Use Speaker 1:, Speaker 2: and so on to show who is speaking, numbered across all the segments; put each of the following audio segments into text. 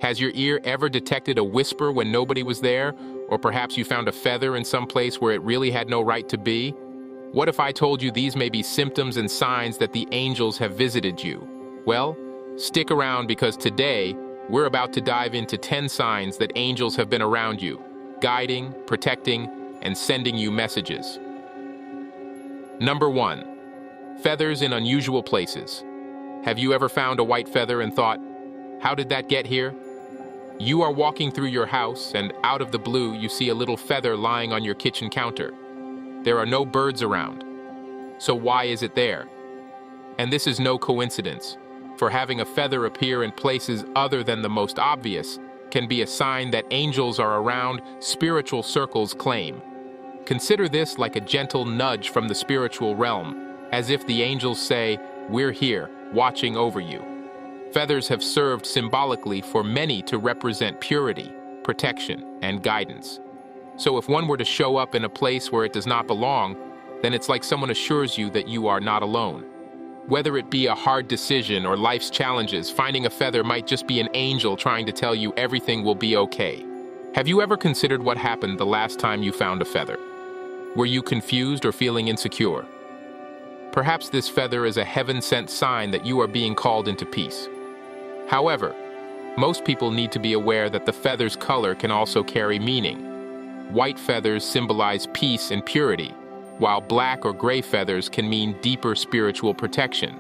Speaker 1: Has your ear ever detected a whisper when nobody was there? Or perhaps you found a feather in some place where it really had no right to be? What if I told you these may be symptoms and signs that the angels have visited you? Well, stick around because today, we're about to dive into 10 signs that angels have been around you, guiding, protecting, and sending you messages. Number 1. Feathers in unusual places. Have you ever found a white feather and thought, how did that get here? You are walking through your house and out of the blue you see a little feather lying on your kitchen counter. There are no birds around. So why is it there? And this is no coincidence, for having a feather appear in places other than the most obvious can be a sign that angels are around, spiritual circles claim. Consider this like a gentle nudge from the spiritual realm, as if the angels say, we're here, watching over you. Feathers have served symbolically for many to represent purity, protection, and guidance. So if one were to show up in a place where it does not belong, then it's like someone assures you that you are not alone. Whether it be a hard decision or life's challenges, finding a feather might just be an angel trying to tell you everything will be okay. Have you ever considered what happened the last time you found a feather? Were you confused or feeling insecure? Perhaps this feather is a heaven-sent sign that you are being called into peace. However, most people need to be aware that the feather's color can also carry meaning. White feathers symbolize peace and purity, while black or gray feathers can mean deeper spiritual protection.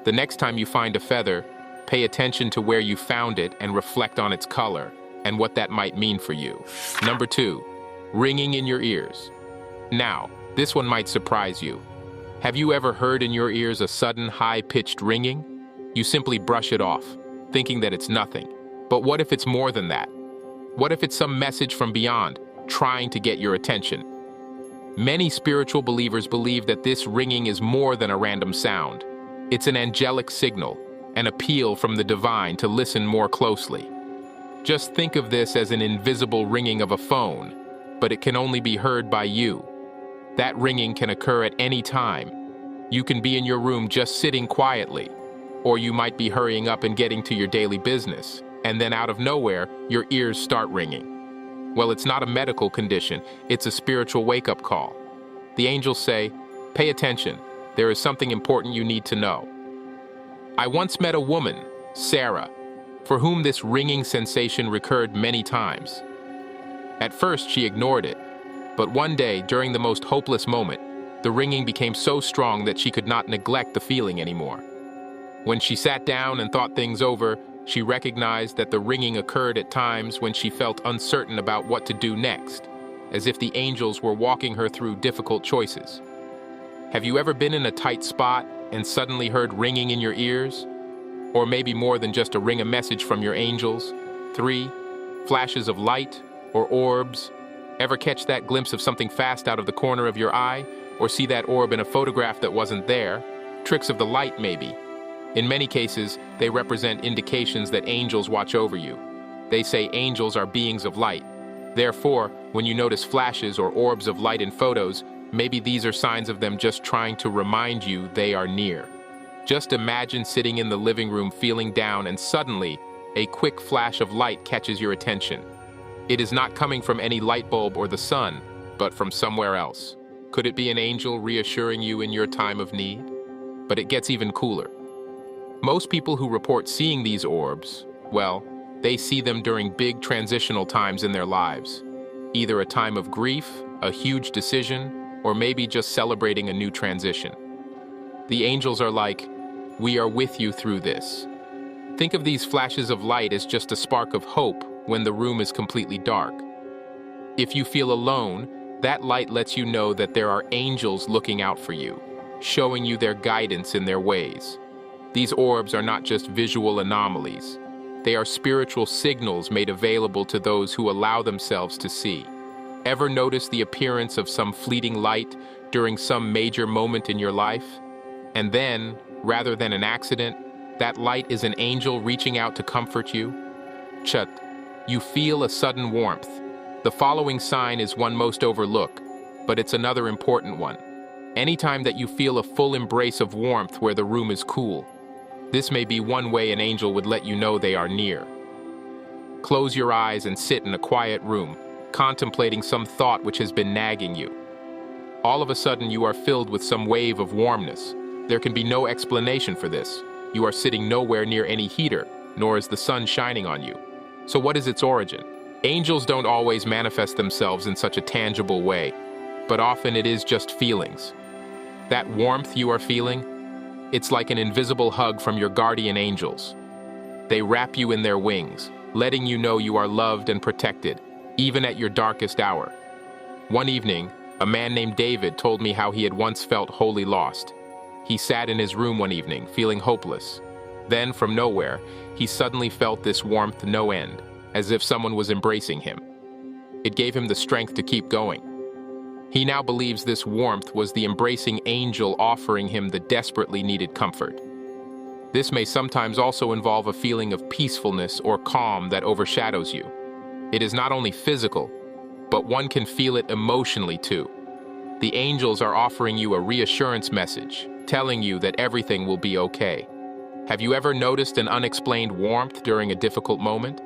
Speaker 1: The next time you find a feather, pay attention to where you found it and reflect on its color and what that might mean for you. Number 2, ringing in your ears. Now, this one might surprise you. Have you ever heard in your ears a sudden high-pitched ringing? You simply brush it off, thinking that it's nothing. But what if it's more than that? What if it's some message from beyond, trying to get your attention? Many spiritual believers believe that this ringing is more than a random sound. It's an angelic signal, an appeal from the divine to listen more closely. Just think of this as an invisible ringing of a phone, but it can only be heard by you. That ringing can occur at any time. You can be in your room just sitting quietly, or you might be hurrying up and getting to your daily business, and then out of nowhere, your ears start ringing. Well, it's not a medical condition, it's a spiritual wake-up call. The angels say, pay attention, there is something important you need to know. I once met a woman, Sarah, for whom this ringing sensation recurred many times. At first, she ignored it, but one day, during the most hopeless moment, the ringing became so strong that she could not neglect the feeling anymore. When she sat down and thought things over, she recognized that the ringing occurred at times when she felt uncertain about what to do next, as if the angels were walking her through difficult choices. Have you ever been in a tight spot and suddenly heard ringing in your ears? Or maybe more than just a ring a message from your angels? 3, flashes of light or orbs. Ever catch that glimpse of something fast out of the corner of your eye? Or see that orb in a photograph that wasn't there? Tricks of the light, maybe. In many cases, they represent indications that angels watch over you. They say angels are beings of light. Therefore, when you notice flashes or orbs of light in photos, maybe these are signs of them just trying to remind you they are near. Just imagine sitting in the living room feeling down and suddenly, a quick flash of light catches your attention. It is not coming from any light bulb or the sun, but from somewhere else. Could it be an angel reassuring you in your time of need? But it gets even cooler. Most people who report seeing these orbs, well, they see them during big transitional times in their lives. Either a time of grief, a huge decision, or maybe just celebrating a new transition. The angels are like, we are with you through this. Think of these flashes of light as just a spark of hope when the room is completely dark. If you feel alone, that light lets you know that there are angels looking out for you, showing you their guidance in their ways. These orbs are not just visual anomalies. They are spiritual signals made available to those who allow themselves to see. Ever notice the appearance of some fleeting light during some major moment in your life? And then, rather than an accident, that light is an angel reaching out to comfort you? Chut, you feel a sudden warmth. The following sign is one most overlooked, but it's another important one. Anytime that you feel a full embrace of warmth where the room is cool, this may be one way an angel would let you know they are near. Close your eyes and sit in a quiet room, contemplating some thought which has been nagging you. All of a sudden, you are filled with some wave of warmness. There can be no explanation for this. You are sitting nowhere near any heater, nor is the sun shining on you. So what is its origin? Angels don't always manifest themselves in such a tangible way, but often it is just feelings. That warmth you are feeling, it's like an invisible hug from your guardian angels. They wrap you in their wings, letting you know you are loved and protected, even at your darkest hour. One evening, a man named David told me how he had once felt wholly lost. He sat in his room one evening, feeling hopeless. Then, from nowhere, he suddenly felt this warmth no end, as if someone was embracing him. It gave him the strength to keep going. He now believes this warmth was the embracing angel offering him the desperately needed comfort. This may sometimes also involve a feeling of peacefulness or calm that overshadows you. It is not only physical, but one can feel it emotionally too. The angels are offering you a reassurance message, telling you that everything will be okay. Have you ever noticed an unexplained warmth during a difficult moment?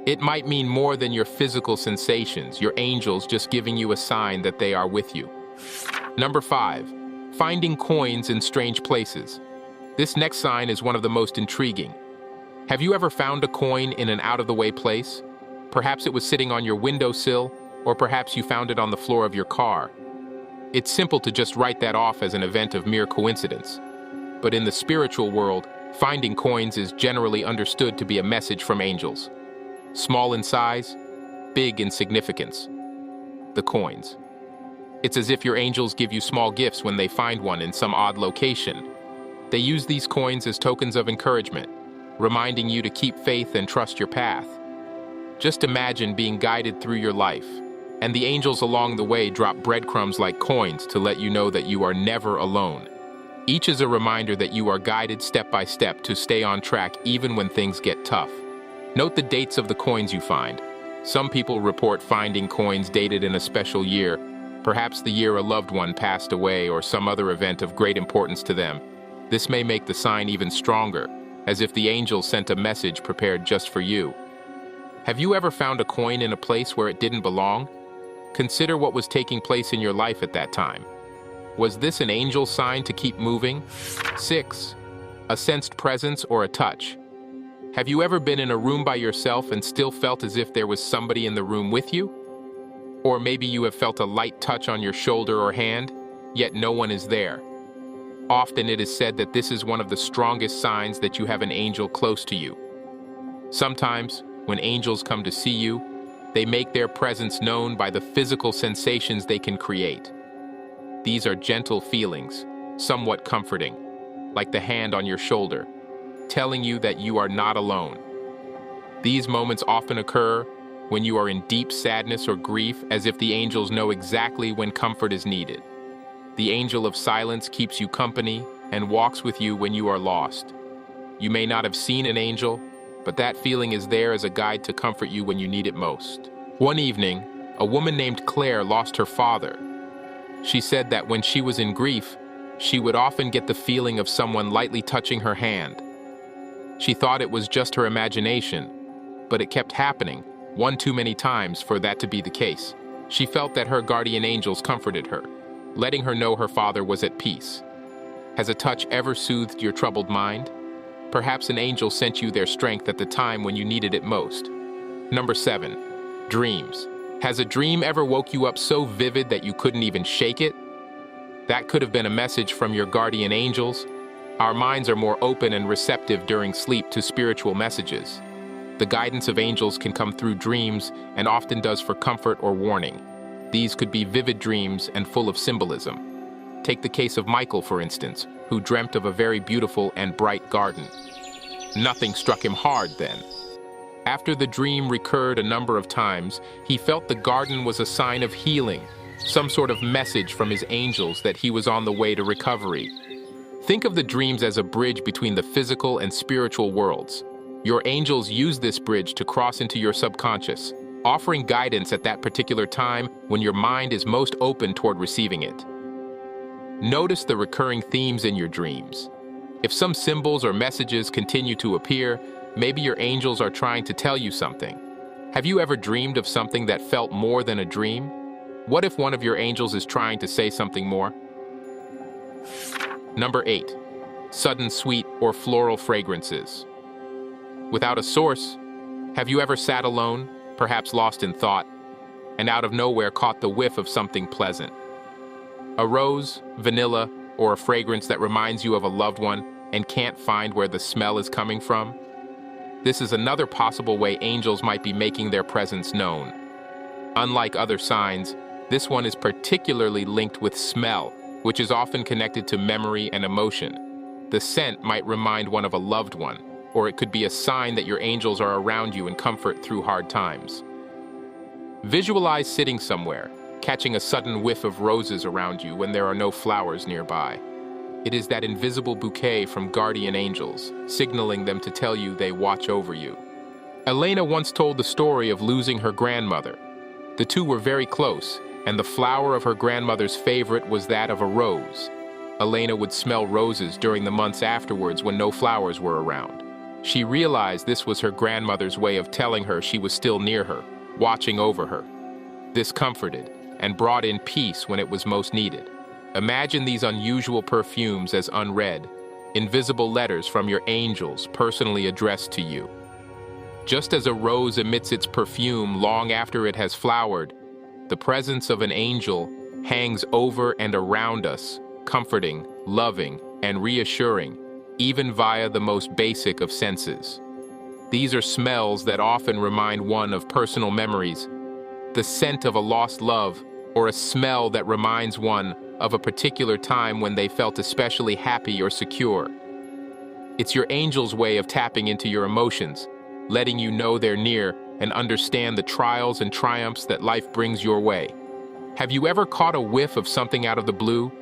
Speaker 1: It might mean more than your physical sensations, your angels just giving you a sign that they are with you. Number 5, finding coins in strange places. This next sign is one of the most intriguing. Have you ever found a coin in an out-of-the-way place? Perhaps it was sitting on your windowsill, or perhaps you found it on the floor of your car. It's simple to just write that off as an event of mere coincidence. But in the spiritual world, finding coins is generally understood to be a message from angels. Small in size, big in significance. The coins. It's as if your angels give you small gifts when they find one in some odd location. They use these coins as tokens of encouragement, reminding you to keep faith and trust your path. Just imagine being guided through your life, and the angels along the way drop breadcrumbs like coins to let you know that you are never alone. Each is a reminder that you are guided step by step to stay on track even when things get tough. Note the dates of the coins you find. Some people report finding coins dated in a special year, perhaps the year a loved one passed away or some other event of great importance to them. This may make the sign even stronger, as if the angels sent a message prepared just for you. Have you ever found a coin in a place where it didn't belong? Consider what was taking place in your life at that time. Was this an angel sign to keep moving? 6. A sensed presence or a touch. Have you ever been in a room by yourself and still felt as if there was somebody in the room with you? Or maybe you have felt a light touch on your shoulder or hand, yet no one is there. Often it is said that this is one of the strongest signs that you have an angel close to you. Sometimes, when angels come to see you, they make their presence known by the physical sensations they can create. These are gentle feelings, somewhat comforting, like the hand on your shoulder, telling you that you are not alone. These moments often occur when you are in deep sadness or grief, as if the angels know exactly when comfort is needed. The angel of silence keeps you company and walks with you when you are lost. You may not have seen an angel, but that feeling is there as a guide to comfort you when you need it most. One evening, a woman named Claire lost her father. She said that when she was in grief, she would often get the feeling of someone lightly touching her hand. She thought it was just her imagination, but it kept happening, one too many times for that to be the case. She felt that her guardian angels comforted her, letting her know her father was at peace. Has a touch ever soothed your troubled mind? Perhaps an angel sent you their strength at the time when you needed it most. Number 7, dreams. Has a dream ever woke you up so vivid that you couldn't even shake it? That could have been a message from your guardian angels. Our minds are more open and receptive during sleep to spiritual messages. The guidance of angels can come through dreams and often does for comfort or warning. These could be vivid dreams and full of symbolism. Take the case of Michael, for instance, who dreamt of a very beautiful and bright garden. Nothing struck him hard then. After the dream recurred a number of times, he felt the garden was a sign of healing, some sort of message from his angels that he was on the way to recovery. Think of the dreams as a bridge between the physical and spiritual worlds. Your angels use this bridge to cross into your subconscious, offering guidance at that particular time when your mind is most open toward receiving it. Notice the recurring themes in your dreams. If some symbols or messages continue to appear, Maybe your angels are trying to tell you something. Have you ever dreamed of something that felt more than a dream? What if one of your angels is trying to say something more? Number 8. Sudden sweet or floral fragrances. Without a source, have you ever sat alone, perhaps lost in thought, and out of nowhere caught the whiff of something pleasant? A rose, vanilla, or a fragrance that reminds you of a loved one and can't find where the smell is coming from? This is another possible way angels might be making their presence known. Unlike other signs, this one is particularly linked with smell, which is often connected to memory and emotion. The scent might remind one of a loved one, or it could be a sign that your angels are around you and comfort through hard times. Visualize sitting somewhere, catching a sudden whiff of roses around you when there are no flowers nearby. It is that invisible bouquet from guardian angels, signaling them to tell you they watch over you. Elena once told the story of losing her grandmother. The two were very close, and the flower of her grandmother's favorite was that of a rose. Elena would smell roses during the months afterwards when no flowers were around. She realized this was her grandmother's way of telling her she was still near her, watching over her. This comforted and brought in peace when it was most needed. Imagine these unusual perfumes as unread, invisible letters from your angels personally addressed to you. Just as a rose emits its perfume long after it has flowered, the presence of an angel hangs over and around us, comforting, loving, and reassuring, even via the most basic of senses. These are smells that often remind one of personal memories, the scent of a lost love, or a smell that reminds one of a particular time when they felt especially happy or secure. It's your angel's way of tapping into your emotions, letting you know they're near and understand the trials and triumphs that life brings your way. Have you ever caught a whiff of something out of the blue?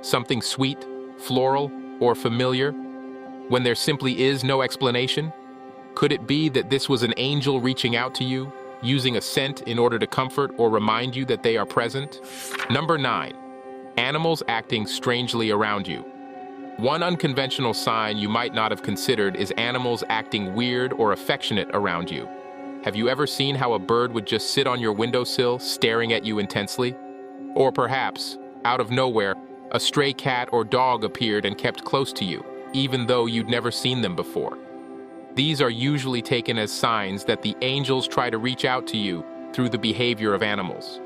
Speaker 1: Something sweet, floral, or familiar, when there simply is no explanation? Could it be that this was an angel reaching out to you, using a scent in order to comfort or remind you that they are present? Number 9. Animals acting strangely around you. One unconventional sign you might not have considered is animals acting weird or affectionate around you. Have you ever seen how a bird would just sit on your windowsill, staring at you intensely? Or perhaps, out of nowhere, a stray cat or dog appeared and kept close to you, even though you'd never seen them before. These are usually taken as signs that the angels try to reach out to you through the behavior of animals.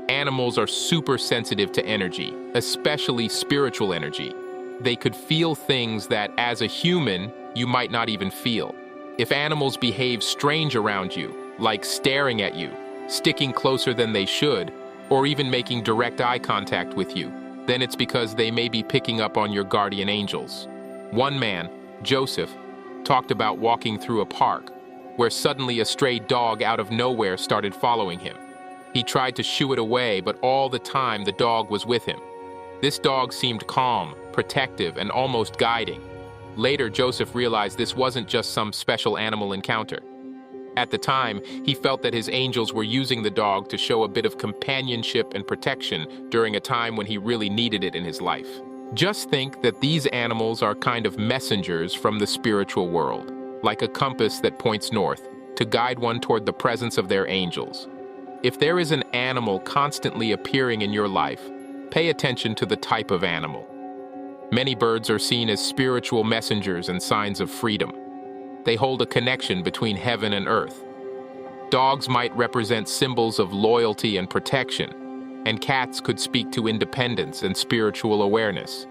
Speaker 1: Animals are super sensitive to energy, especially spiritual energy. They could feel things that, as a human, you might not even feel. If animals behave strange around you, like staring at you, sticking closer than they should, or even making direct eye contact with you, then it's because they may be picking up on your guardian angels. One man, Joseph, talked about walking through a park, where suddenly a stray dog out of nowhere started following him. He tried to shoo it away, but all the time the dog was with him. This dog seemed calm, protective, and almost guiding. Later, Joseph realized this wasn't just some special animal encounter. At the time, he felt that his angels were using the dog to show a bit of companionship and protection during a time when he really needed it in his life. Just think that these animals are kind of messengers from the spiritual world, like a compass that points north, to guide one toward the presence of their angels. If there is an animal constantly appearing in your life, pay attention to the type of animal. Many birds are seen as spiritual messengers and signs of freedom. They hold a connection between heaven and earth. Dogs might represent symbols of loyalty and protection, and cats could speak to independence and spiritual awareness.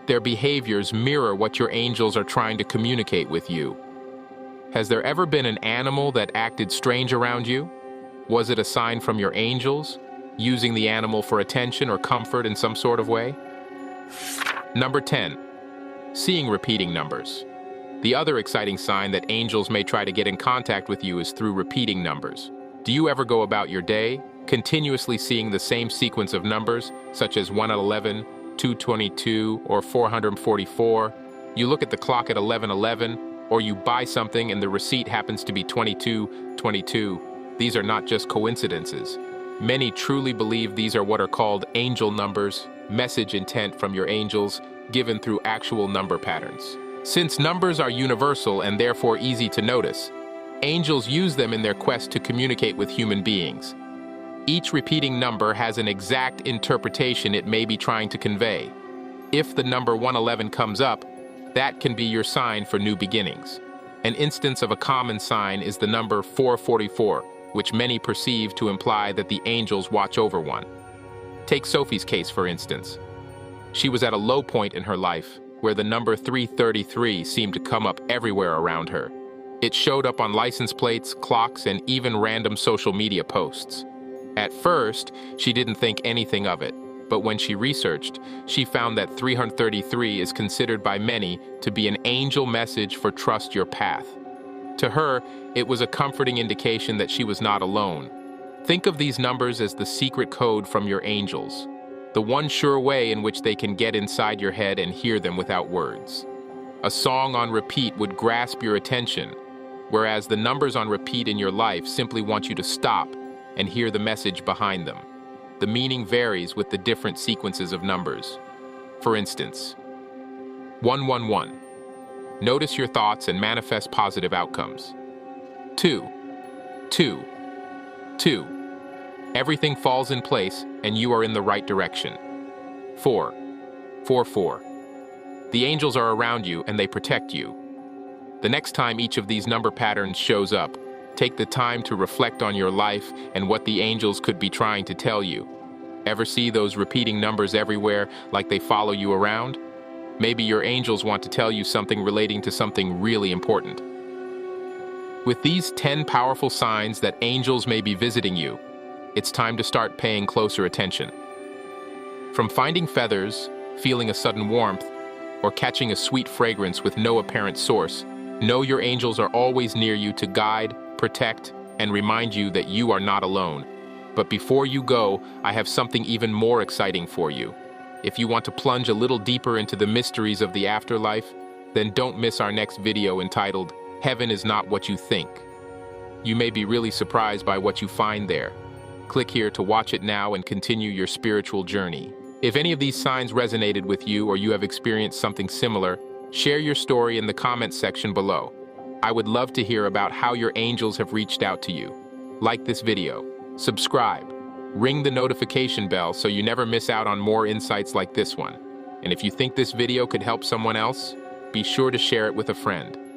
Speaker 1: Their behaviors mirror what your angels are trying to communicate with you. Has there ever been an animal that acted strange around you? Was it a sign from your angels, using the animal for attention or comfort in some sort of way? Number 10. Seeing repeating numbers. The other exciting sign that angels may try to get in contact with you is through repeating numbers. Do you ever go about your day, continuously seeing the same sequence of numbers, such as 111, 222, or 444? You look at the clock at 11:11, or you buy something and the receipt happens to be 22:22. These are not just coincidences. Many truly believe these are what are called angel numbers, message intent from your angels, given through actual number patterns. Since numbers are universal and therefore easy to notice, angels use them in their quest to communicate with human beings. Each repeating number has an exact interpretation it may be trying to convey. If the number 111 comes up, that can be your sign for new beginnings. An instance of a common sign is the number 444, which many perceive to imply that the angels watch over one. Take Sophie's case, for instance. She was at a low point in her life, where the number 333 seemed to come up everywhere around her. It showed up on license plates, clocks, and even random social media posts. At first, she didn't think anything of it, but when she researched, she found that 333 is considered by many to be an angel message for trust your path. To her, it was a comforting indication that she was not alone. Think of these numbers as the secret code from your angels, the one sure way in which they can get inside your head and hear them without words. A song on repeat would grasp your attention, whereas the numbers on repeat in your life simply want you to stop and hear the message behind them. The meaning varies with the different sequences of numbers. For instance, 111. Notice your thoughts and manifest positive outcomes. 2. 2. 2. Everything falls in place and you are in the right direction. 4. 4. 4. The angels are around you and they protect you. The next time each of these number patterns shows up, take the time to reflect on your life and what the angels could be trying to tell you. Ever see those repeating numbers everywhere, like they follow you around? Maybe your angels want to tell you something relating to something really important. With these 10 powerful signs that angels may be visiting you, it's time to start paying closer attention. From finding feathers, feeling a sudden warmth, or catching a sweet fragrance with no apparent source, know your angels are always near you to guide, protect, and remind you that you are not alone. But before you go, I have something even more exciting for you. If you want to plunge a little deeper into the mysteries of the afterlife, then don't miss our next video entitled, Heaven is Not What You Think. You may be really surprised by what you find there. Click here to watch it now and continue your spiritual journey. If any of these signs resonated with you or you have experienced something similar, share your story in the comments section below. I would love to hear about how your angels have reached out to you. Like this video, subscribe, ring the notification bell so you never miss out on more insights like this one. And if you think this video could help someone else, be sure to share it with a friend.